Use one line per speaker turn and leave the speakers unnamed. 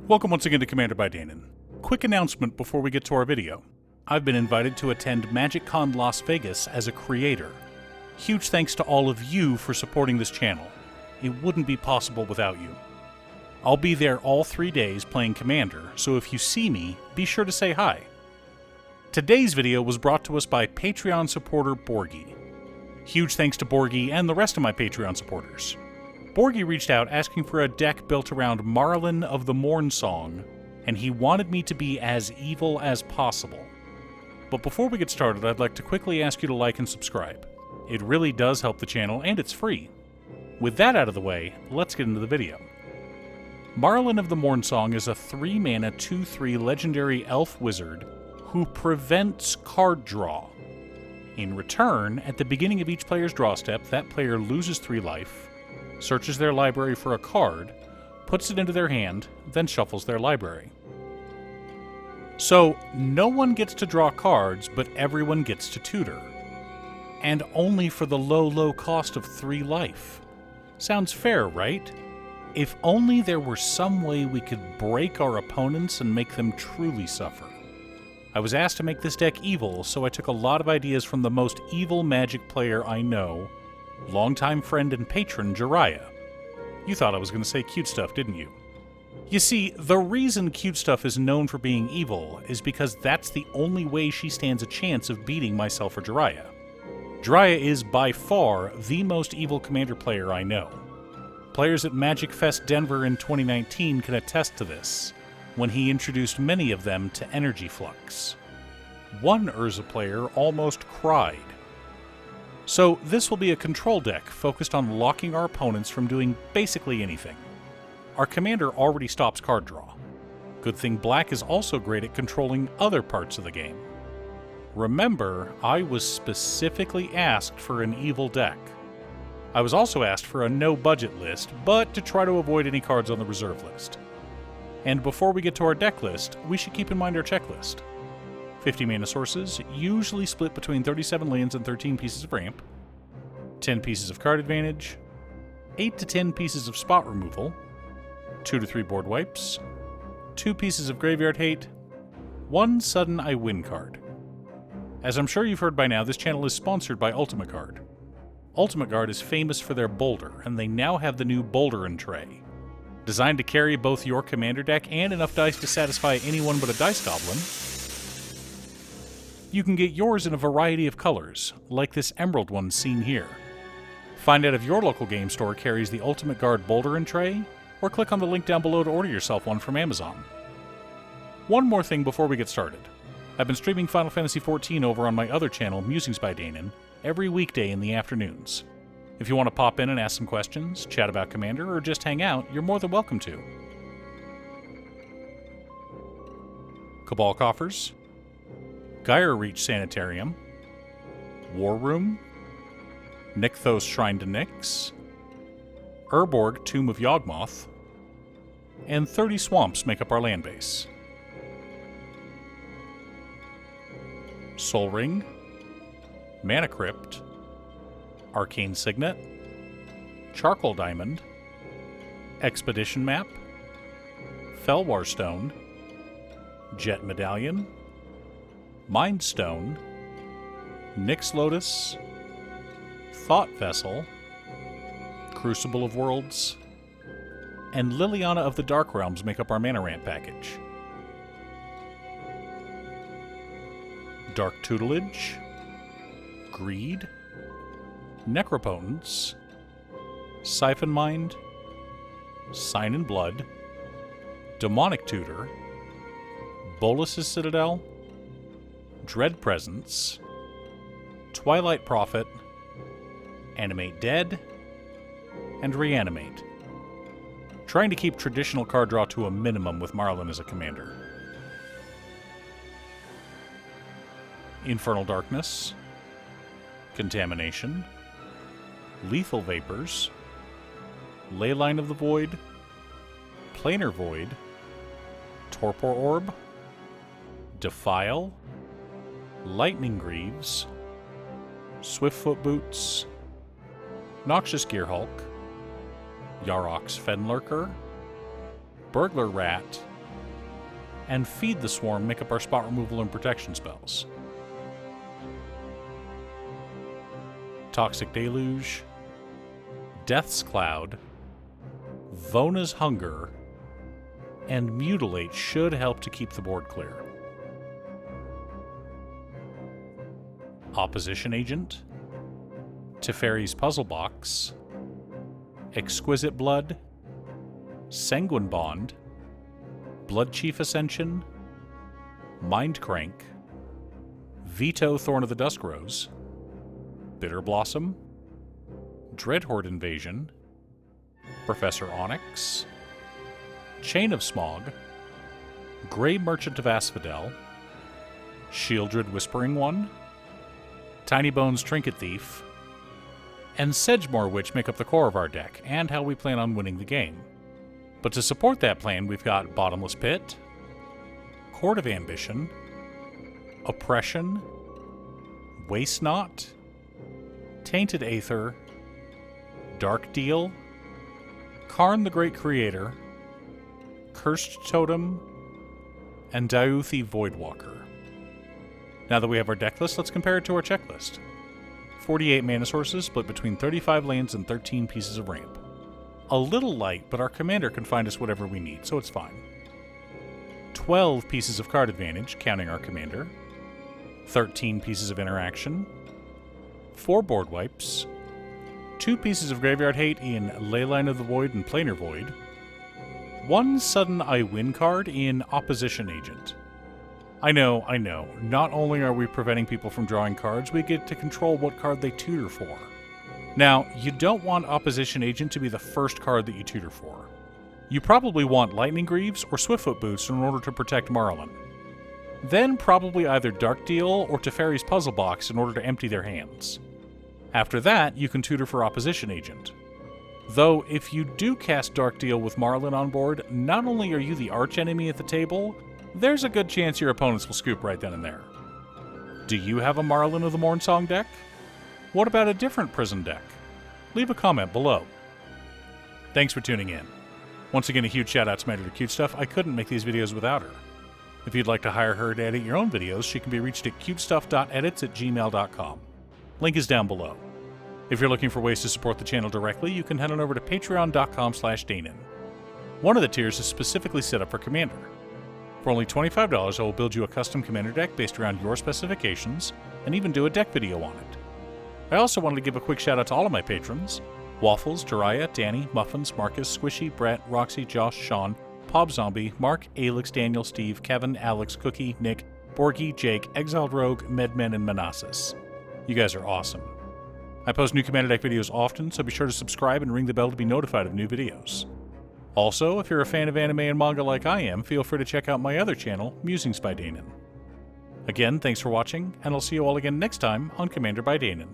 Welcome once again to Commander by Danon. Quick announcement before we get to our video. I've been invited to attend MagicCon Las Vegas as a creator. Huge thanks to all of you for supporting this channel. It wouldn't be possible without you. I'll be there all 3 days playing Commander, so if you see me, be sure to say hi. Today's video was brought to us by Patreon supporter Borgie. Huge thanks to Borgie and the rest of my Patreon supporters. Borgie reached out asking for a deck built around Maralen of the Mornsong, and he wanted me to be as evil as possible. But before we get started, I'd like to quickly ask you to like and subscribe. It really does help the channel, and it's free. With that out of the way, let's get into the video. Maralen of the Mornsong is a 3-mana 2/3 legendary elf wizard who prevents card draw. In return, at the beginning of each player's draw step, that player loses 3 life, searches their library for a card, puts it into their hand, then shuffles their library. So, no one gets to draw cards, but everyone gets to tutor. And only for the low cost of 3 life. Sounds fair, right? If only there were some way we could break our opponents and make them truly suffer. I was asked to make this deck evil, so I took a lot of ideas from the most evil Magic player I know, longtime friend and patron Jiraiya. You thought I was going to say Cute Stuff, didn't you? You see, the reason Cute Stuff is known for being evil is because that's the only way she stands a chance of beating myself or Jiraiya. Jiraiya is by far the most evil Commander player I know. Players at Magic Fest Denver in 2019 can attest to this, when he introduced many of them to Energy Flux. One Urza player almost cried. So this will be a control deck focused on locking our opponents from doing basically anything. Our commander already stops card draw. Good thing black is also great at controlling other parts of the game. Remember, I was specifically asked for an evil deck. I was also asked for a no-budget list, but to try to avoid any cards on the reserve list. And before we get to our deck list, we should keep in mind our checklist. 50 mana sources, usually split between 37 lands and 13 pieces of ramp, 10 pieces of card advantage, 8 to 10 pieces of spot removal, 2 to 3 board wipes, 2 pieces of graveyard hate, 1 sudden I win card. As I'm sure you've heard by now, this channel is sponsored by Ultimate Guard. Ultimate Guard is famous for their boulder, and they now have the new Boulderin tray. Designed to carry both your commander deck and enough dice to satisfy anyone but a dice goblin, you can get yours in a variety of colors, like this emerald one seen here. Find out if your local game store carries the Ultimate Guard Boulderin tray, or click on the link down below to order yourself one from Amazon. One more thing before we get started. I've been streaming Final Fantasy XIV over on my other channel, Musings by Danon, every weekday in the afternoons. If you want to pop in and ask some questions, chat about Commander, or just hang out, you're more than welcome to. Cabal Coffers, Gyre Reach Sanitarium, War Room, Nykthos Shrine to Nyx, Urborg Tomb of Yawgmoth, and 30 swamps make up our land base. Sol Ring, Mana Crypt, Arcane Signet, Charcoal Diamond, Expedition Map, Felwar Stone, Jet Medallion, Mind Stone, Nyx Lotus, Thought Vessel, Crucible of Worlds, and Liliana of the Dark Realms make up our mana ramp package. Dark Tutelage, Greed, Necropotence, Siphon Mind, Sign in Blood, Demonic Tutor, Bolus's Citadel, Dread Presence, Twilight Prophet, Animate Dead, and Reanimate. Trying to keep traditional card draw to a minimum with Maralen as a commander. Infernal Darkness, Contamination, Lethal Vapors, Leyline of the Void, Planar Void, Torpor Orb, Defile, Lightning Greaves, Swiftfoot Boots, Noxious Gearhulk, Yarok's Fenlurker, Burglar Rat, and Feed the Swarm make up our spot removal and protection spells. Toxic Deluge, Death's Cloud, Vona's Hunger, and Mutilate should help to keep the board clear. Opposition Agent, Teferi's Puzzle Box, Exquisite Blood, Sanguine Bond, Blood Chief Ascension, Mind Crank, Veto Thorn of the Dusk Rose, Bitter Blossom, Dreadhorde Invasion, Professor Onyx, Chain of Smog, Grey Merchant of Asphodel, Shieldred Whispering One, Tiny Bones Trinket Thief, and Sedgemoor Witch make up the core of our deck, and how we plan on winning the game. But to support that plan, we've got Bottomless Pit, Court of Ambition, Oppression, Waste Not, Tainted Aether, Dark Deal, Karn the Great Creator, Cursed Totem, and Diuthi Voidwalker. Now that we have our deck list, let's compare it to our checklist. 48 mana sources split between 35 lands and 13 pieces of ramp. A little light, but our commander can find us whatever we need, so it's fine. 12 pieces of card advantage, counting our commander. 13 pieces of interaction. 4 board wipes. 2 pieces of graveyard hate in Leyline of the Void and Planar Void. 1 sudden I win card in Opposition Agent. I know, not only are we preventing people from drawing cards, we get to control what card they tutor for. Now, you don't want Opposition Agent to be the first card that you tutor for. You probably want Lightning Greaves or Swiftfoot Boots in order to protect Maralen. Then probably either Dark Deal or Teferi's Puzzle Box in order to empty their hands. After that, you can tutor for Opposition Agent. Though, if you do cast Dark Deal with Maralen on board, not only are you the archenemy at the table, there's a good chance your opponents will scoop right then and there. Do you have a Maralen of the Mornsong deck? What about a different prison deck? Leave a comment below. Thanks for tuning in. Once again, a huge shout out to my editor Cutestuff. I couldn't make these videos without her. If you'd like to hire her to edit your own videos, she can be reached at cutestuff.edits@gmail.com. Link is down below. If you're looking for ways to support the channel directly, you can head on over to patreon.com/Danon. One of the tiers is specifically set up for Commander. For only $25, I will build you a custom Commander deck based around your specifications, and even do a deck video on it. I also wanted to give a quick shout out to all of my patrons: Waffles, Jiraiya, Danny, Muffins, Marcus, Squishy, Brett, Roxy, Josh, Sean, Pob Zombie, Mark, Alex, Daniel, Steve, Kevin, Alex, Cookie, Nick, Borgie, Jake, Exiled Rogue, Medmen, and Manassas. You guys are awesome. I post new Commander deck videos often, so be sure to subscribe and ring the bell to be notified of new videos. Also, if you're a fan of anime and manga like I am, feel free to check out my other channel, Musings by Danon. Again, thanks for watching, and I'll see you all again next time on Commander by Danon.